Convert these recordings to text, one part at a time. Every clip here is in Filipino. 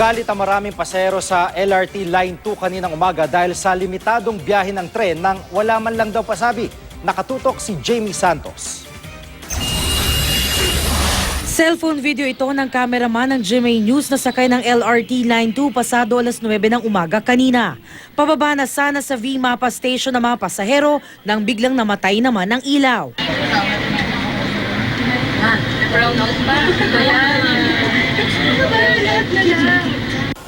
Nagalit ang maraming pasahero sa LRT Line 2 kaninang umaga dahil sa limitadong biyahe ng tren nang wala man lang daw pasabi. Nakatutok si Jamie Santos. Cellphone video ito ng cameraman ng GMA News na sakay ng LRT Line 2 pasado alas 9 ng umaga kanina. Pababa na sana sa V-Mapa Station ng mga pasahero nang biglang namatay naman ang ilaw. Brown out ba?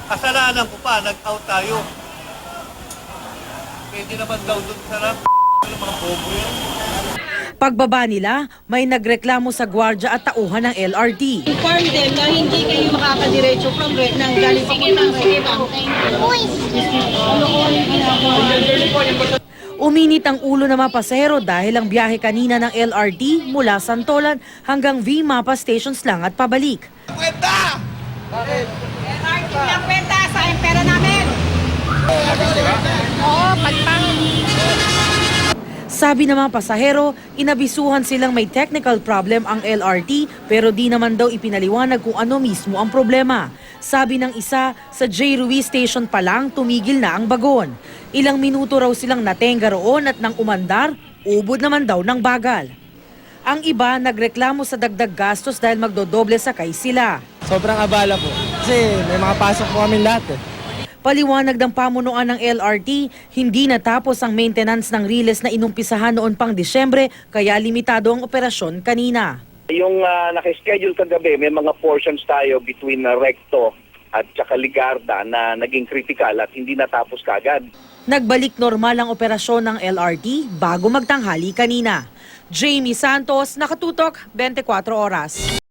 Kasalanan ko pa, nag-out tayo. Pwede naman daw doon sarap ng mga bobo yan. Pagbaba nila, may nagreklamo sa gwardya at tauhan ng LRT. Inform them na hindi kayo makakadiretso from red ng galing papuntang red. Uminit ang ulo ng mga pasahero dahil ang biyahe kanina ng LRT mula Santolan hanggang V-Mapa stations lang at pabalik. Kwenta! LRT lang kwenta sa pera namin. Oo, pagpang. Sabi ng mga pasahero, inabisuhan silang may technical problem ang LRT pero di naman daw ipinaliwanag kung ano mismo ang problema. Sabi ng isa, sa J. Ruiz Station pa lang tumigil na ang bagon. Ilang minuto raw silang natenga roon at nang umandar, ubod naman daw ng bagal. Ang iba nagreklamo sa dagdag gastos dahil magdodoble sakay sila. Sobrang abala po. Kasi may mga pasok po kami lahat eh. Paliwanag ng pamunuan ng LRT, hindi natapos ang maintenance ng riles na inumpisahan noon pang Disyembre kaya limitado ang operasyon kanina. Yung nakaschedule kagabi, may mga portions tayo between Recto at saka Ligarda na naging critical at hindi natapos kagad. Nagbalik normal ang operasyon ng LRT bago magtanghali kanina. Jamie Santos, Nakatutok, 24 Oras.